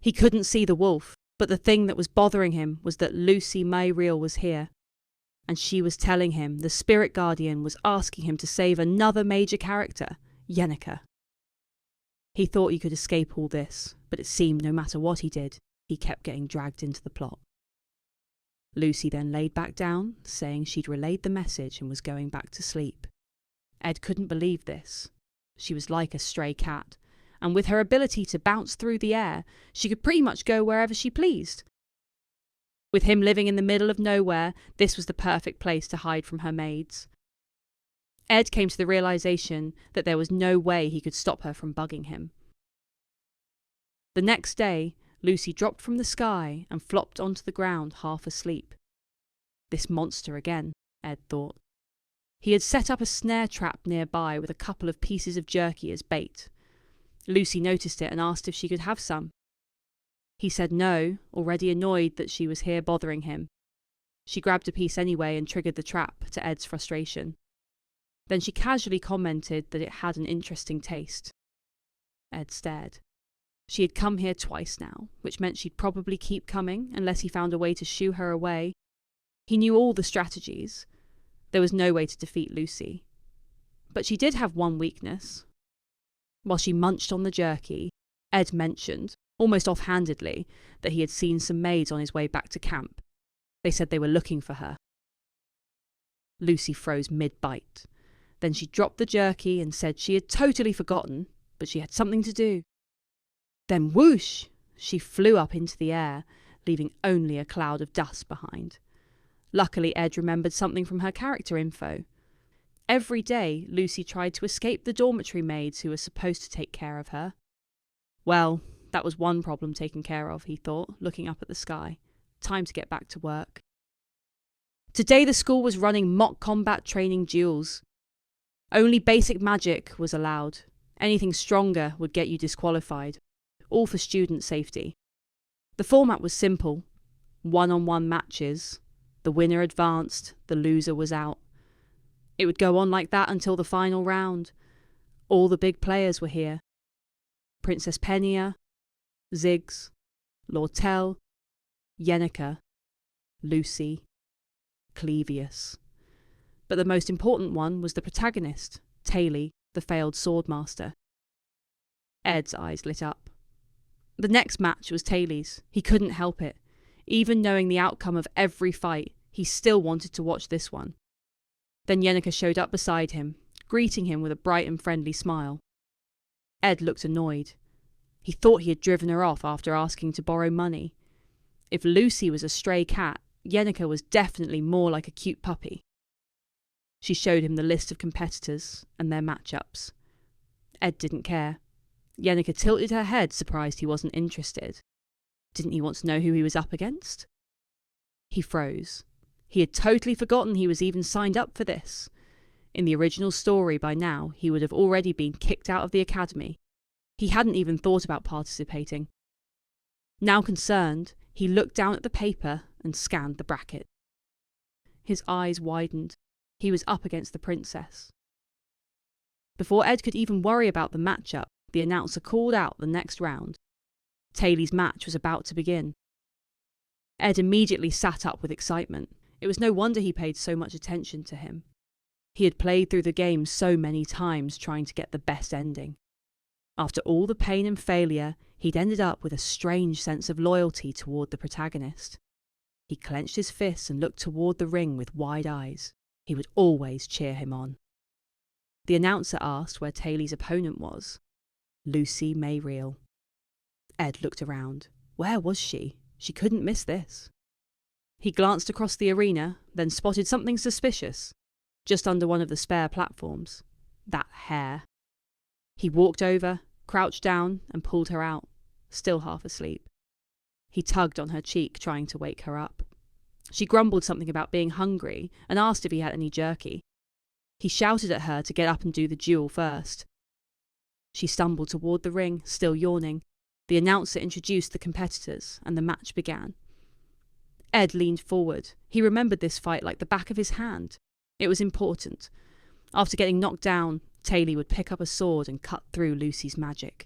He couldn't see the wolf, but the thing that was bothering him was that Lucy May Real was here, and she was telling him the spirit guardian was asking him to save another major character, Yenica. He thought he could escape all this, but it seemed no matter what he did, he kept getting dragged into the plot. Lucy then laid back down, saying she'd relayed the message and was going back to sleep. Ed couldn't believe this. She was like a stray cat, and with her ability to bounce through the air, she could pretty much go wherever she pleased. With him living in the middle of nowhere, this was the perfect place to hide from her maids. Ed came to the realization that there was no way he could stop her from bugging him. The next day, Lucy dropped from the sky and flopped onto the ground half asleep. This monster again, Ed thought. He had set up a snare trap nearby with a couple of pieces of jerky as bait. Lucy noticed it and asked if she could have some. He said no, already annoyed that she was here bothering him. She grabbed a piece anyway and triggered the trap, to Ed's frustration. Then she casually commented that it had an interesting taste. Ed stared. She had come here twice now, which meant she'd probably keep coming unless he found a way to shoo her away. He knew all the strategies. There was no way to defeat Lucy. But she did have one weakness. While she munched on the jerky, Ed mentioned, almost offhandedly, that he had seen some maids on his way back to camp. They said they were looking for her. Lucy froze mid-bite. Then she dropped the jerky and said she had totally forgotten, but she had something to do. Then whoosh! She flew up into the air, leaving only a cloud of dust behind. Luckily, Ed remembered something from her character info. Every day, Lucy tried to escape the dormitory maids who were supposed to take care of her. Well, that was one problem taken care of, he thought, looking up at the sky. Time to get back to work. Today the school was running mock combat training duels. Only basic magic was allowed. Anything stronger would get you disqualified. All for student safety. The format was simple. One-on-one matches. The winner advanced, the loser was out. It would go on like that until the final round. All the big players were here. Princess Penia, Ziggs, Lortel, Yenica, Lucy, Clevius. But the most important one was the protagonist, Taylor, the failed swordmaster. Ed's eyes lit up. The next match was Taylor's. He couldn't help it. Even knowing the outcome of every fight, he still wanted to watch this one. Then Yenica showed up beside him, greeting him with a bright and friendly smile. Ed looked annoyed. He thought he had driven her off after asking to borrow money. If Lucy was a stray cat, Yenica was definitely more like a cute puppy. She showed him the list of competitors and their matchups. Ed didn't care. Yenica tilted her head, surprised he wasn't interested. Didn't he want to know who he was up against? He froze. He had totally forgotten he was even signed up for this. In the original story, by now, he would have already been kicked out of the academy. He hadn't even thought about participating. Now concerned, he looked down at the paper and scanned the bracket. His eyes widened. He was up against the princess. Before Ed could even worry about the matchup, the announcer called out the next round. Taylor's match was about to begin. Ed immediately sat up with excitement. It was no wonder he paid so much attention to him. He had played through the game so many times trying to get the best ending. After all the pain and failure, he'd ended up with a strange sense of loyalty toward the protagonist. He clenched his fists and looked toward the ring with wide eyes. He would always cheer him on. The announcer asked where Taylor's opponent was. Lucy May Real. Ed looked around. Where was she? She couldn't miss this. He glanced across the arena, then spotted something suspicious, just under one of the spare platforms. That hair. He walked over, crouched down, and pulled her out, still half asleep. He tugged on her cheek, trying to wake her up. She grumbled something about being hungry and asked if he had any jerky. He shouted at her to get up and do the duel first. She stumbled toward the ring, still yawning. The announcer introduced the competitors, and the match began. Ed leaned forward. He remembered this fight like the back of his hand. It was important. After getting knocked down, Taylor would pick up a sword and cut through Lucy's magic.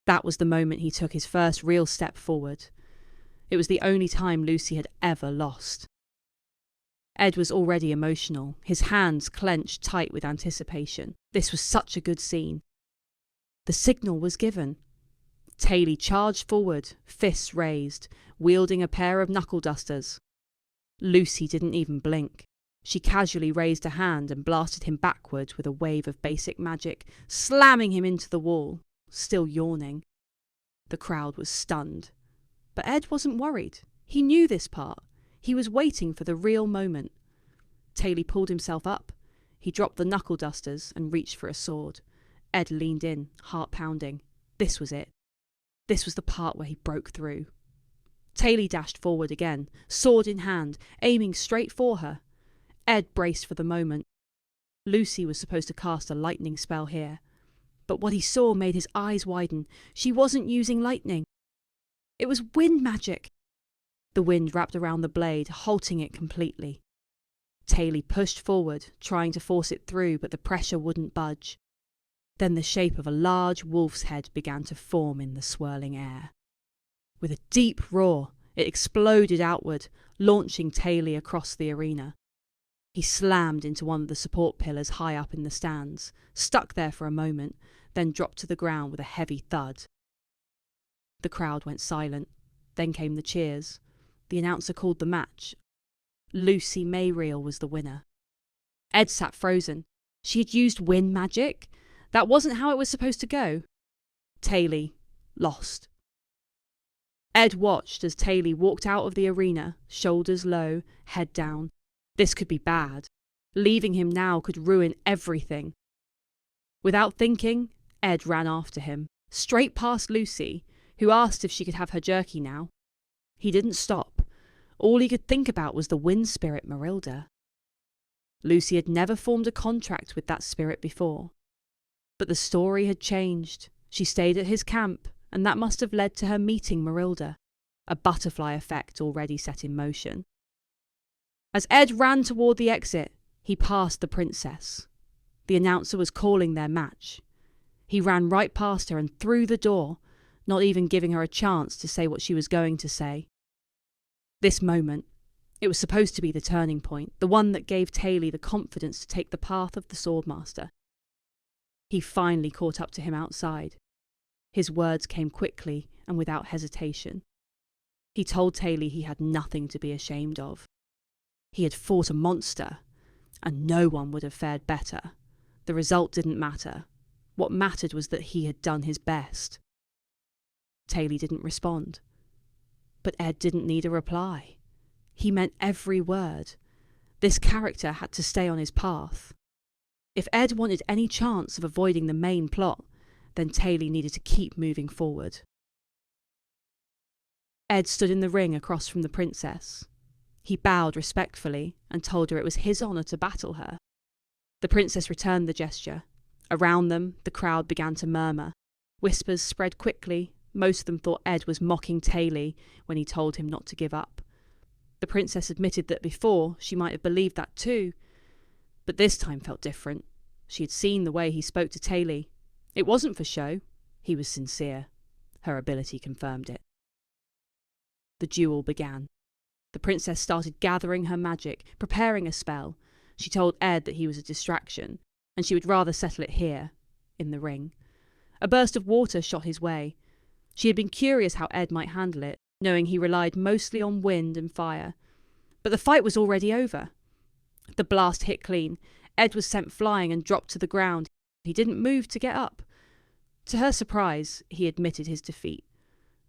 That was the moment he took his first real step forward. It was the only time Lucy had ever lost. Ed was already emotional, his hands clenched tight with anticipation. This was such a good scene. The signal was given. Taylor charged forward, fists raised, wielding a pair of knuckle dusters. Lucy didn't even blink. She casually raised a hand and blasted him backward with a wave of basic magic, slamming him into the wall, still yawning. The crowd was stunned. But Ed wasn't worried. He knew this part. He was waiting for the real moment. Taylor pulled himself up. He dropped the knuckle dusters and reached for a sword. Ed leaned in, heart pounding. This was it. This was the part where he broke through. Taylor dashed forward again, sword in hand, aiming straight for her. Ed braced for the moment. Lucy was supposed to cast a lightning spell here. But what he saw made his eyes widen. She wasn't using lightning. It was wind magic. The wind wrapped around the blade, halting it completely. Taylor pushed forward, trying to force it through, but the pressure wouldn't budge. Then the shape of a large wolf's head began to form in the swirling air. With a deep roar, it exploded outward, launching Taylor across the arena. He slammed into one of the support pillars high up in the stands, stuck there for a moment, then dropped to the ground with a heavy thud. The crowd went silent. Then came the cheers. The announcer called the match. Lucy Mayriel was the winner. Ed sat frozen. She had used wind magic? That wasn't how it was supposed to go. Taylor lost. Ed watched as Taylor walked out of the arena, shoulders low, head down. This could be bad. Leaving him now could ruin everything. Without thinking, Ed ran after him, straight past Lucy, who asked if she could have her jerky now. He didn't stop. All he could think about was the wind spirit Marilda. Lucy had never formed a contract with that spirit before. But the story had changed. She stayed at his camp, and that must have led to her meeting Marilda, a butterfly effect already set in motion. As Ed ran toward the exit, he passed the princess. The announcer was calling their match. He ran right past her and through the door, not even giving her a chance to say what she was going to say. This moment, it was supposed to be the turning point, the one that gave Taylor the confidence to take the path of the Swordmaster. He finally caught up to him outside. His words came quickly and without hesitation. He told Taylor he had nothing to be ashamed of. He had fought a monster, and no one would have fared better. The result didn't matter. What mattered was that he had done his best. Taylor didn't respond. But Ed didn't need a reply. He meant every word. This character had to stay on his path. If Ed wanted any chance of avoiding the main plot, then Taylor needed to keep moving forward. Ed stood in the ring across from the princess. He bowed respectfully and told her it was his honour to battle her. The princess returned the gesture. Around them, the crowd began to murmur. Whispers spread quickly. Most of them thought Ed was mocking Taylor when he told him not to give up. The princess admitted that before she might have believed that too, but this time felt different. She had seen the way he spoke to Taylor. It wasn't for show. He was sincere. Her ability confirmed it. The duel began. The princess started gathering her magic, preparing a spell. She told Ed that he was a distraction, and she would rather settle it here, in the ring. A burst of water shot his way. She had been curious how Ed might handle it, knowing he relied mostly on wind and fire. But the fight was already over. The blast hit clean. Ed was sent flying and dropped to the ground. He didn't move to get up. To her surprise, he admitted his defeat.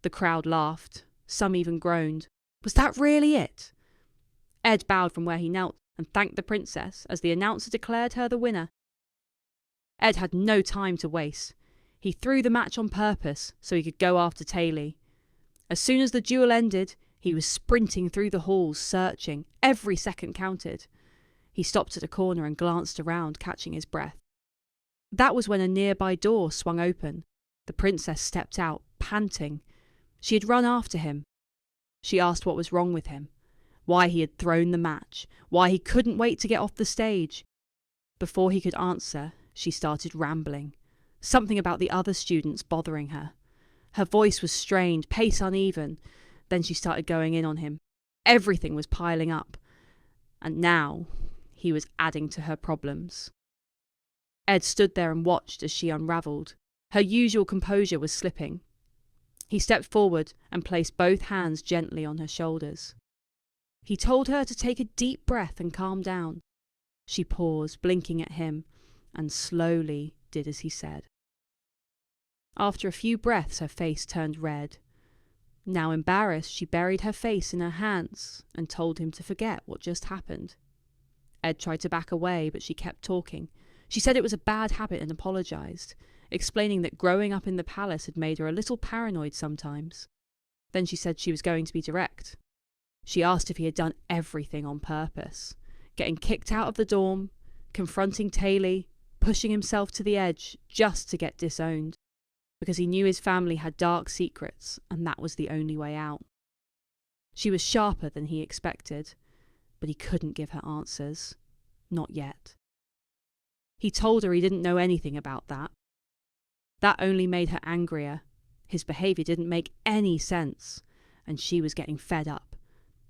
The crowd laughed. Some even groaned. Was that really it? Ed bowed from where he knelt and thanked the princess as the announcer declared her the winner. Ed had no time to waste. He threw the match on purpose so he could go after Taylor. As soon as the duel ended, he was sprinting through the halls, searching. Every second counted. He stopped at a corner and glanced around, catching his breath. That was when a nearby door swung open. The princess stepped out, panting. She had run after him. She asked what was wrong with him, why he had thrown the match, why he couldn't wait to get off the stage. Before he could answer, she started rambling. Something about the other students bothering her. Her voice was strained, pace uneven. Then she started going in on him. Everything was piling up. And now he was adding to her problems. Ed stood there and watched as she unravelled. Her usual composure was slipping. He stepped forward and placed both hands gently on her shoulders. He told her to take a deep breath and calm down. She paused, blinking at him, and slowly did as he said. After a few breaths, her face turned red. Now embarrassed, she buried her face in her hands and told him to forget what just happened. Ed tried to back away, but she kept talking. She said it was a bad habit and apologised, explaining that growing up in the palace had made her a little paranoid sometimes. Then she said she was going to be direct. She asked if he had done everything on purpose, getting kicked out of the dorm, confronting Taylor, pushing himself to the edge just to get disowned, because he knew his family had dark secrets and that was the only way out. She was sharper than he expected, but he couldn't give her answers. Not yet. He told her he didn't know anything about that. That only made her angrier. His behaviour didn't make any sense, and she was getting fed up.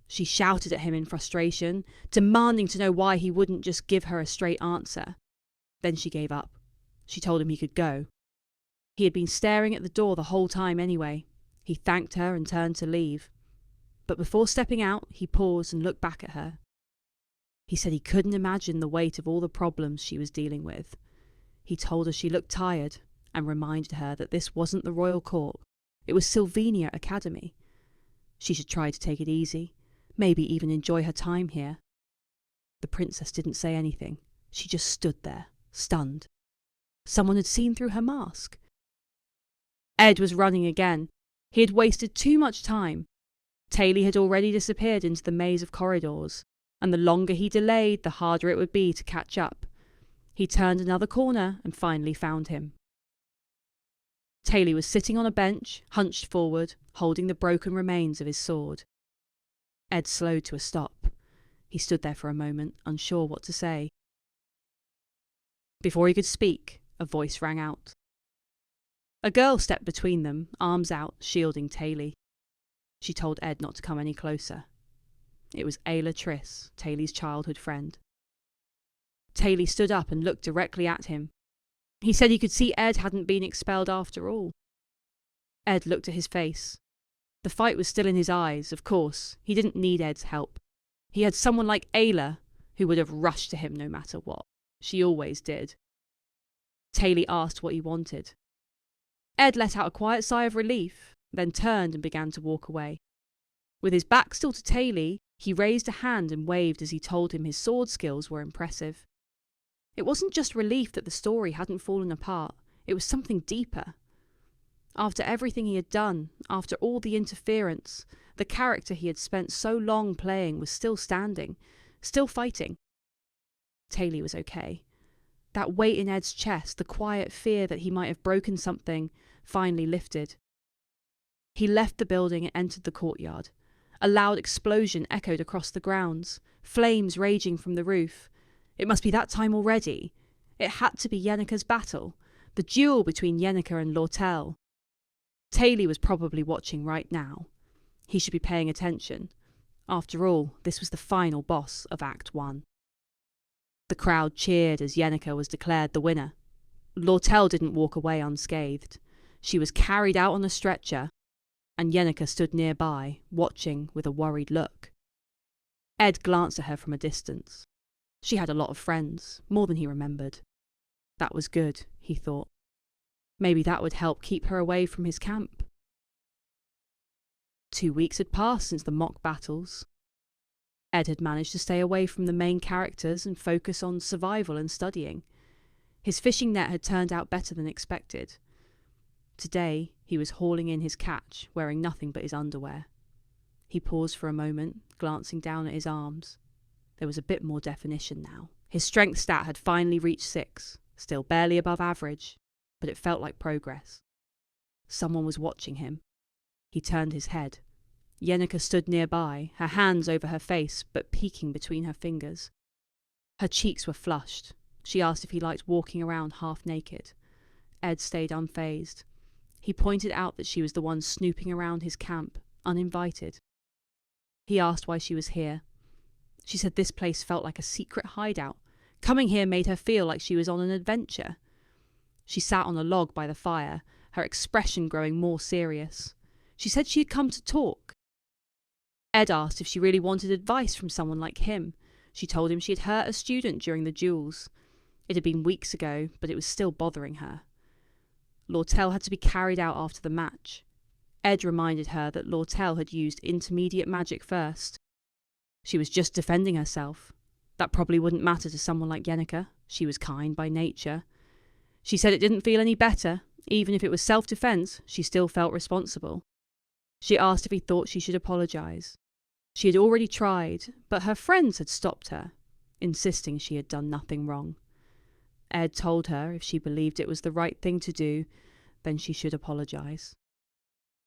She shouted at him in frustration, demanding to know why he wouldn't just give her a straight answer. Then she gave up. She told him he could go. He had been staring at the door the whole time anyway. He thanked her and turned to leave. But before stepping out, he paused and looked back at her. He said he couldn't imagine the weight of all the problems she was dealing with. He told her she looked tired and reminded her that this wasn't the royal court. It was Sylvania Academy. She should try to take it easy, maybe even enjoy her time here. The princess didn't say anything. She just stood there, stunned. Someone had seen through her mask. Ed was running again. He had wasted too much time. Taylor had already disappeared into the maze of corridors, and the longer he delayed, the harder it would be to catch up. He turned another corner and finally found him. Taylor was sitting on a bench, hunched forward, holding the broken remains of his sword. Ed slowed to a stop. He stood there for a moment, unsure what to say. Before he could speak, a voice rang out. A girl stepped between them, arms out, shielding Taylor. She told Ed not to come any closer. It was Ayla Triss, Taylor's childhood friend. Taylor stood up and looked directly at him. He said he could see Ed hadn't been expelled after all. Ed looked at his face. The fight was still in his eyes, of course. He didn't need Ed's help. He had someone like Ayla who would have rushed to him no matter what. She always did. Taylor asked what he wanted. Ed let out a quiet sigh of relief, then turned and began to walk away. With his back still to Taylor, he raised a hand and waved as he told him his sword skills were impressive. It wasn't just relief that the story hadn't fallen apart, it was something deeper. After everything he had done, after all the interference, the character he had spent so long playing was still standing, still fighting. Taylor was okay. That weight in Ed's chest, the quiet fear that he might have broken something, finally lifted. He left the building and entered the courtyard. A loud explosion echoed across the grounds, flames raging from the roof. It must be that time already. It had to be Yennika's battle, the duel between Yennika and Lortel. Taylor was probably watching right now. He should be paying attention. After all, this was the final boss of Act 1. The crowd cheered as Yennika was declared the winner. Lortel didn't walk away unscathed. She was carried out on a stretcher, and Yennika stood nearby, watching with a worried look. Ed glanced at her from a distance. She had a lot of friends, more than he remembered. That was good, he thought. Maybe that would help keep her away from his camp. 2 weeks had passed since the mock battles. Ed had managed to stay away from the main characters and focus on survival and studying. His fishing net had turned out better than expected. Today, he was hauling in his catch, wearing nothing but his underwear. He paused for a moment, glancing down at his arms. There was a bit more definition now. His strength stat had finally reached 6, still barely above average, but it felt like progress. Someone was watching him. He turned his head. Yennika stood nearby, her hands over her face, but peeking between her fingers. Her cheeks were flushed. She asked if he liked walking around half naked. Ed stayed unfazed. He pointed out that she was the one snooping around his camp, uninvited. He asked why she was here. She said this place felt like a secret hideout. Coming here made her feel like she was on an adventure. She sat on a log by the fire, her expression growing more serious. She said she had come to talk. Ed asked if she really wanted advice from someone like him. She told him she had hurt a student during the duels. It had been weeks ago, but it was still bothering her. Lortel had to be carried out after the match. Ed reminded her that Lortel had used intermediate magic first. She was just defending herself. That probably wouldn't matter to someone like Yenneker. She was kind by nature. She said it didn't feel any better. Even if it was self-defense, she still felt responsible. She asked if he thought she should apologise. She had already tried, but her friends had stopped her, insisting she had done nothing wrong. Ed told her if she believed it was the right thing to do, then she should apologise.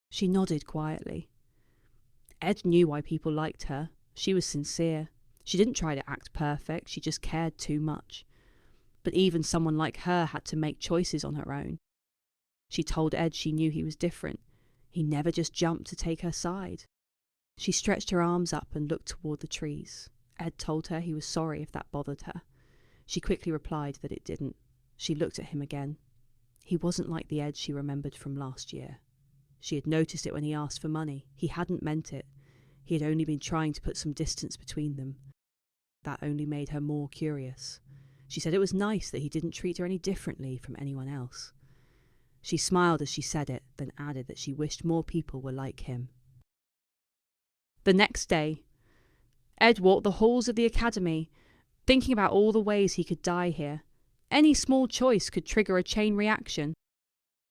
She nodded quietly. Ed knew why people liked her. She was sincere. She didn't try to act perfect, she just cared too much. But even someone like her had to make choices on her own. She told Ed she knew he was different. He never just jumped to take her side. She stretched her arms up and looked toward the trees. Ed told her he was sorry if that bothered her. She quickly replied that it didn't. She looked at him again. He wasn't like the Ed she remembered from last year. She had noticed it when he asked for money. He hadn't meant it. He had only been trying to put some distance between them. That only made her more curious. She said it was nice that he didn't treat her any differently from anyone else. She smiled as she said it, then added that she wished more people were like him. The next day, Ed walked the halls of the academy, thinking about all the ways he could die here. Any small choice could trigger a chain reaction.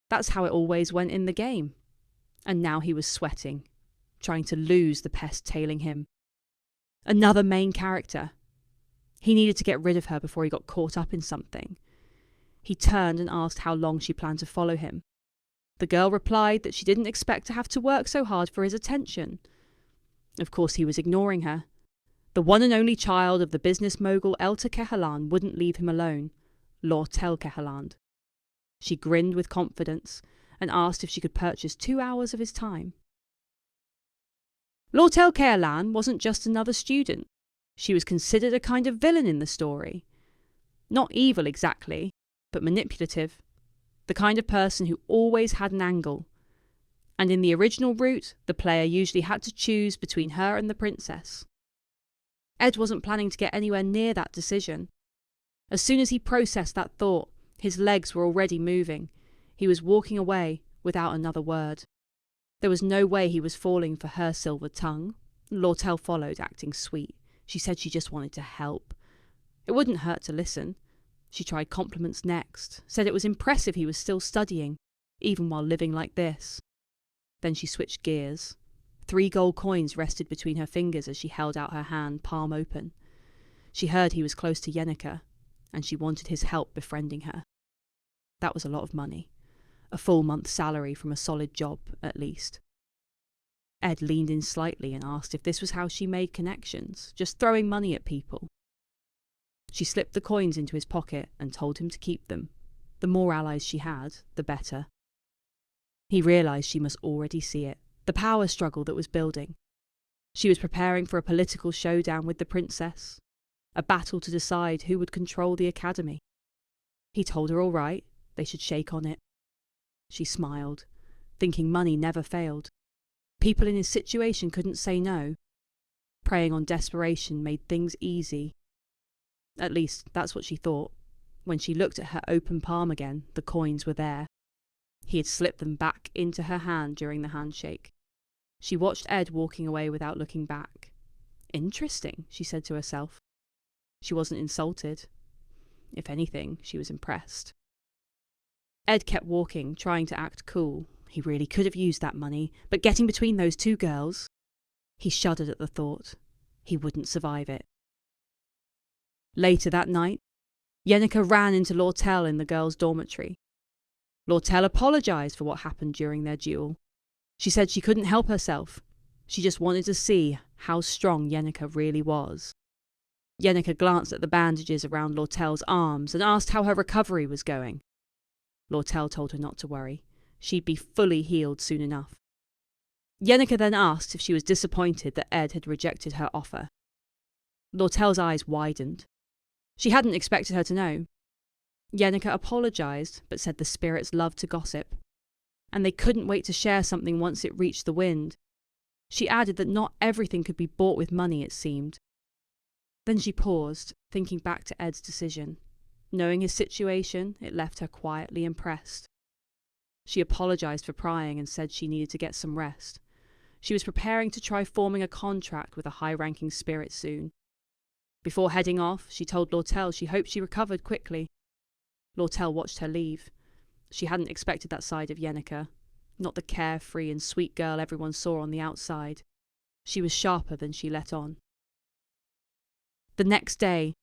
That's how it always went in the game. And now he was sweating, trying to lose the pest tailing him. Another main character. He needed to get rid of her before he got caught up in something. He turned and asked how long she planned to follow him. The girl replied that she didn't expect to have to work so hard for his attention. Of course he was ignoring her. The one and only child of the business mogul Elta Kehalan wouldn't leave him alone. Lortel Kehaland. She grinned with confidence and asked if she could purchase 2 hours of his time. Lortel Kehalan wasn't just another student. She was considered a kind of villain in the story. Not evil exactly, but manipulative. The kind of person who always had an angle. And in the original route, the player usually had to choose between her and the princess. Ed wasn't planning to get anywhere near that decision. As soon as he processed that thought, his legs were already moving. He was walking away without another word. There was no way he was falling for her silver tongue. Lortel followed, acting sweet. She said she just wanted to help. It wouldn't hurt to listen. She tried compliments next, said it was impressive he was still studying, even while living like this. Then she switched gears. 3 gold coins rested between her fingers as she held out her hand, palm open. She heard he was close to Yenneker, and she wanted his help befriending her. That was a lot of money. A full month's salary from a solid job, at least. Ed leaned in slightly and asked if this was how she made connections, just throwing money at people. She slipped the coins into his pocket and told him to keep them. The more allies she had, the better. He realised she must already see it, the power struggle that was building. She was preparing for a political showdown with the princess, a battle to decide who would control the academy. He told her all right, they should shake on it. She smiled, thinking money never failed. People in his situation couldn't say no. Preying on desperation made things easy. At least, that's what she thought. When she looked at her open palm again, the coins were there. He had slipped them back into her hand during the handshake. She watched Ed walking away without looking back. Interesting, she said to herself. She wasn't insulted. If anything, she was impressed. Ed kept walking, trying to act cool. He really could have used that money, but getting between those 2 girls... He shuddered at the thought. He wouldn't survive it. Later that night, Yenneker ran into Lortel in the girls' dormitory. Lortel apologised for what happened during their duel. She said she couldn't help herself. She just wanted to see how strong Yenneker really was. Yenneker glanced at the bandages around Lortel's arms and asked how her recovery was going. Lortel told her not to worry. she'd be fully healed soon enough. Yenneker then asked if she was disappointed that Ed had rejected her offer. Lortel's eyes widened. She hadn't expected her to know. Yenneker apologised, but said the spirits loved to gossip, and they couldn't wait to share something once it reached the wind. She added that not everything could be bought with money, it seemed. Then she paused, thinking back to Ed's decision. Knowing his situation, it left her quietly impressed. She apologised for prying and said she needed to get some rest. She was preparing to try forming a contract with a high-ranking spirit soon. Before heading off, she told Lortel she hoped she recovered quickly. Lortel watched her leave. She hadn't expected that side of Yenneker, not the carefree and sweet girl everyone saw on the outside. She was sharper than she let on. The next day,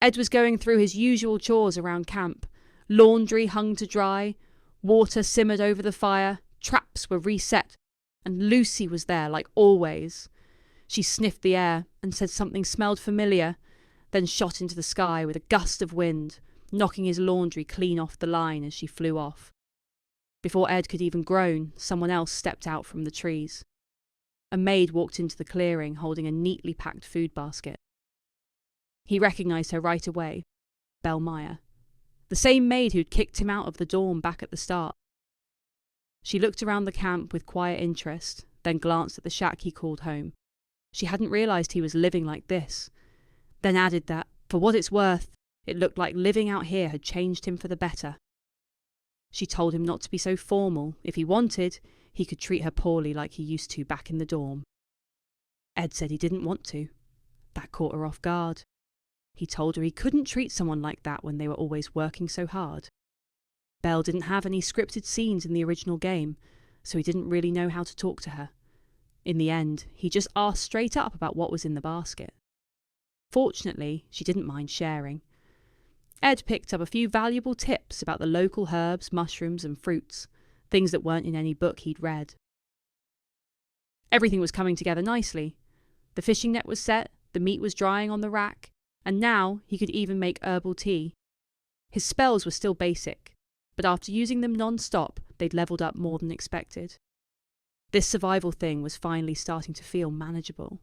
Ed was going through his usual chores around camp. Laundry hung to dry, water simmered over the fire, traps were reset, and Lucy was there like always. She sniffed the air and said something smelled familiar, then shot into the sky with a gust of wind, knocking his laundry clean off the line as she flew off. Before Ed could even groan, someone else stepped out from the trees. A maid walked into the clearing holding a neatly packed food basket. He recognised her right away, Belle Meyer, the same maid who'd kicked him out of the dorm back at the start. She looked around the camp with quiet interest, then glanced at the shack he called home. She hadn't realised he was living like this, then added that, for what it's worth, it looked like living out here had changed him for the better. She told him not to be so formal. If he wanted, he could treat her poorly like he used to back in the dorm. Ed said he didn't want to. That caught her off guard. He told her he couldn't treat someone like that when they were always working so hard. Belle didn't have any scripted scenes in the original game, so he didn't really know how to talk to her. In the end, he just asked straight up about what was in the basket. Fortunately, she didn't mind sharing. Ed picked up a few valuable tips about the local herbs, mushrooms and fruits, things that weren't in any book he'd read. Everything was coming together nicely. The fishing net was set, the meat was drying on the rack, and now he could even make herbal tea. His spells were still basic, but after using them non-stop, they'd levelled up more than expected. This survival thing was finally starting to feel manageable.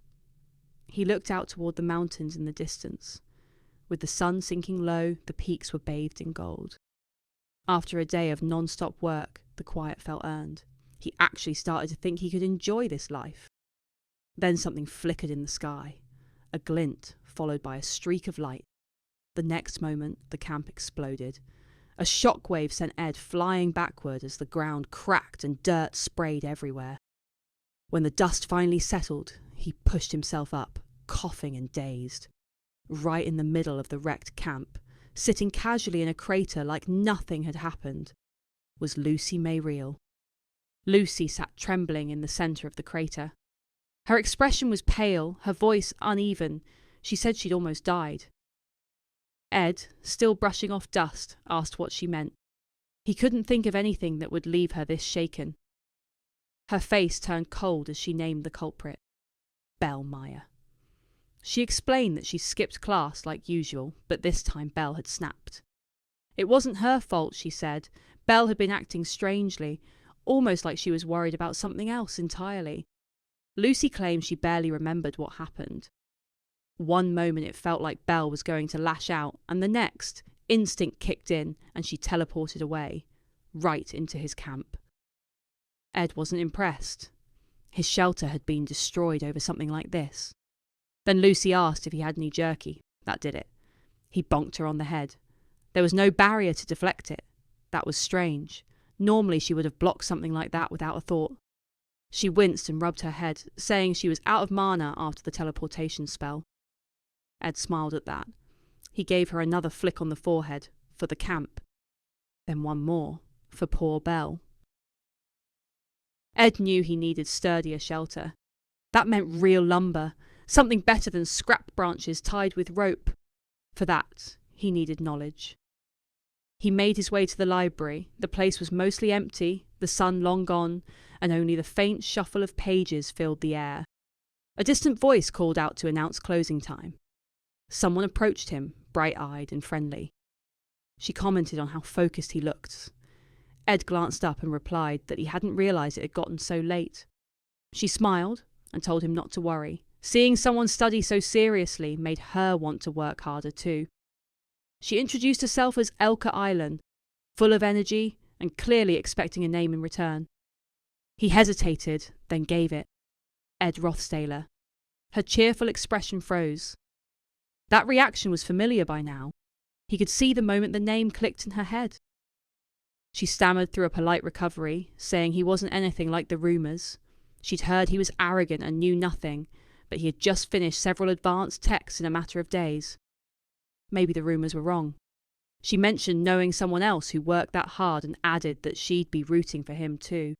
He looked out toward the mountains in the distance. With the sun sinking low, the peaks were bathed in gold. After a day of non-stop work, the quiet felt earned. He actually started to think he could enjoy this life. Then something flickered in the sky, a glint followed by a streak of light. The next moment, the camp exploded. A shockwave sent Ed flying backward as the ground cracked and dirt sprayed everywhere. When the dust finally settled, he pushed himself up, coughing and dazed. Right in the middle of the wrecked camp, sitting casually in a crater like nothing had happened, was Lucy Mayreal. Lucy sat trembling in the centre of the crater. Her expression was pale, her voice uneven. She said she'd almost died. Ed, still brushing off dust, asked what she meant. He couldn't think of anything that would leave her this shaken. Her face turned cold as she named the culprit. Belle Meyer. She explained that she skipped class like usual, but this time Belle had snapped. It wasn't her fault, she said. Belle had been acting strangely, almost like she was worried about something else entirely. Lucy claimed she barely remembered what happened. One moment it felt like Belle was going to lash out, and the next, instinct kicked in and she teleported away, right into his camp. Ed wasn't impressed. His shelter had been destroyed over something like this. Then Lucy asked if he had any jerky. That did it. He bonked her on the head. There was no barrier to deflect it. That was strange. Normally she would have blocked something like that without a thought. She winced and rubbed her head, saying she was out of mana after the teleportation spell. Ed smiled at that. He gave her another flick on the forehead, for the camp. Then one more, for poor Belle. Ed knew he needed sturdier shelter. That meant real lumber, something better than scrap branches tied with rope. For that, he needed knowledge. He made his way to the library. The place was mostly empty, the sun long gone, and only the faint shuffle of pages filled the air. A distant voice called out to announce closing time. Someone approached him, bright-eyed and friendly. She commented on how focused he looked. Ed glanced up and replied that he hadn't realised it had gotten so late. She smiled and told him not to worry. Seeing someone study so seriously made her want to work harder too. She introduced herself as Elka Island, full of energy and clearly expecting a name in return. He hesitated, then gave it. Ed Rothstaler. Her cheerful expression froze. That reaction was familiar by now. He could see the moment the name clicked in her head. She stammered through a polite recovery, saying he wasn't anything like the rumours. She'd heard he was arrogant and knew nothing, but he had just finished several advanced texts in a matter of days. Maybe the rumours were wrong. She mentioned knowing someone else who worked that hard and added that she'd be rooting for him too.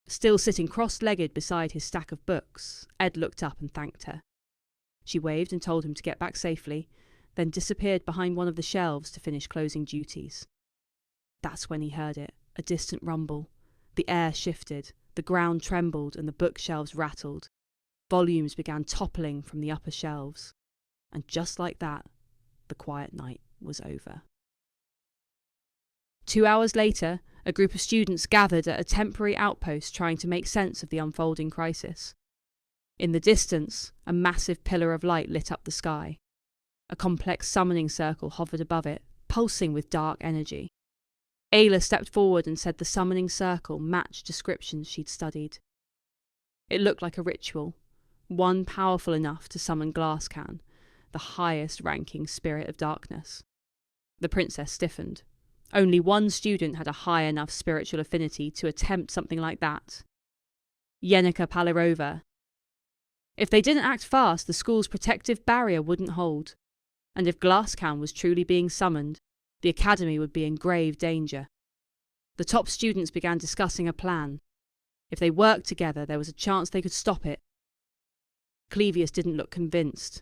Still sitting cross-legged beside his stack of books, Ed looked up and thanked her. She waved and told him to get back safely, then disappeared behind one of the shelves to finish closing duties. That's when he heard it, a distant rumble. The air shifted, the ground trembled and the bookshelves rattled. Volumes began toppling from the upper shelves. And just like that, the quiet night was over. 2 hours later, a group of students gathered at a temporary outpost trying to make sense of the unfolding crisis. In the distance, a massive pillar of light lit up the sky. A complex summoning circle hovered above it, pulsing with dark energy. Ayla stepped forward and said the summoning circle matched descriptions she'd studied. It looked like a ritual, one powerful enough to summon Glasscan, the highest-ranking spirit of darkness. The princess stiffened. Only one student had a high enough spiritual affinity to attempt something like that. Yenica Palirova. If they didn't act fast, the school's protective barrier wouldn't hold. And if Glasscan was truly being summoned, the academy would be in grave danger. The top students began discussing a plan. If they worked together, there was a chance they could stop it. Clevius didn't look convinced.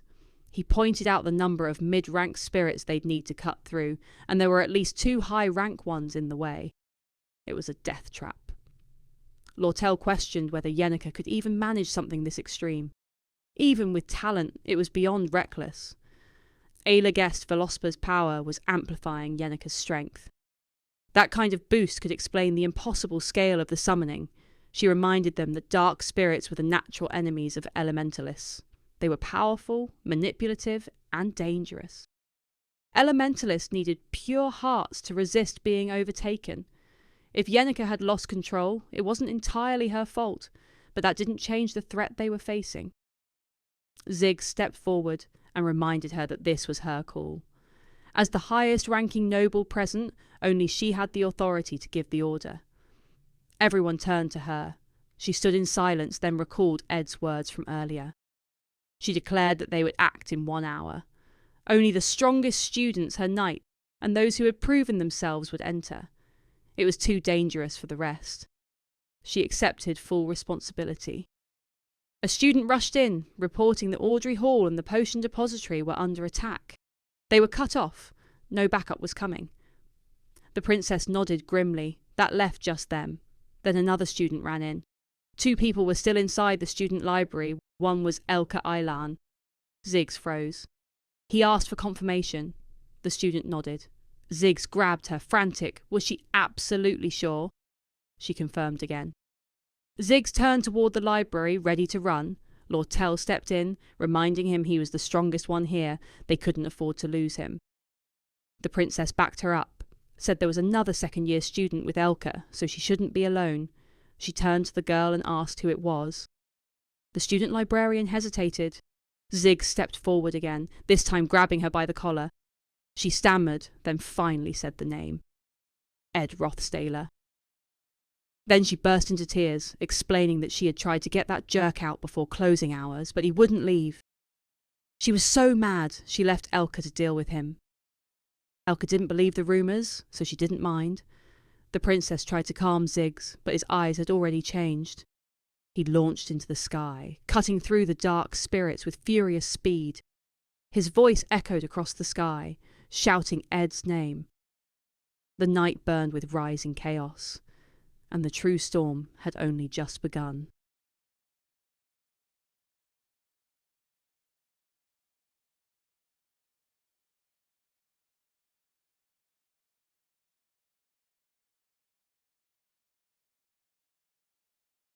He pointed out the number of mid-rank spirits they'd need to cut through, and there were at least 2 high-rank ones in the way. It was a death trap. Lortel questioned whether Yenica could even manage something this extreme. Even with talent, it was beyond reckless. Ayla guessed Velospa's power was amplifying Yenica's strength. That kind of boost could explain the impossible scale of the summoning. She reminded them that dark spirits were the natural enemies of elementalists. They were powerful, manipulative, and dangerous. Elementalists needed pure hearts to resist being overtaken. If Yenica had lost control, it wasn't entirely her fault, but that didn't change the threat they were facing. Zig stepped forward and reminded her that this was her call. As the highest-ranking noble present, only she had the authority to give the order. Everyone turned to her. She stood in silence, then recalled Ed's words from earlier. She declared that they would act in 1 hour. Only the strongest students her knight, and those who had proven themselves would enter. It was too dangerous for the rest. She accepted full responsibility. A student rushed in, reporting that Audrey Hall and the potion depository were under attack. They were cut off. No backup was coming. The princess nodded grimly. That left just them. Then another student ran in. 2 people were still inside the student library. One was Elka Aylan. Ziggs froze. He asked for confirmation. The student nodded. Ziggs grabbed her, frantic. Was she absolutely sure? She confirmed again. Ziggs turned toward the library, ready to run. Lortel stepped in, reminding him he was the strongest one here. They couldn't afford to lose him. The princess backed her up, said there was another second-year student with Elka, so she shouldn't be alone. She turned to the girl and asked who it was. The student librarian hesitated. Ziggs stepped forward again, this time grabbing her by the collar. She stammered, then finally said the name. Ed Rothstaler. Then she burst into tears, explaining that she had tried to get that jerk out before closing hours, but he wouldn't leave. She was so mad, she left Elka to deal with him. Elka didn't believe the rumours, so she didn't mind. The princess tried to calm Ziggs, but his eyes had already changed. He launched into the sky, cutting through the dark spirits with furious speed. His voice echoed across the sky, shouting Ed's name. The night burned with rising chaos, and the true storm had only just begun.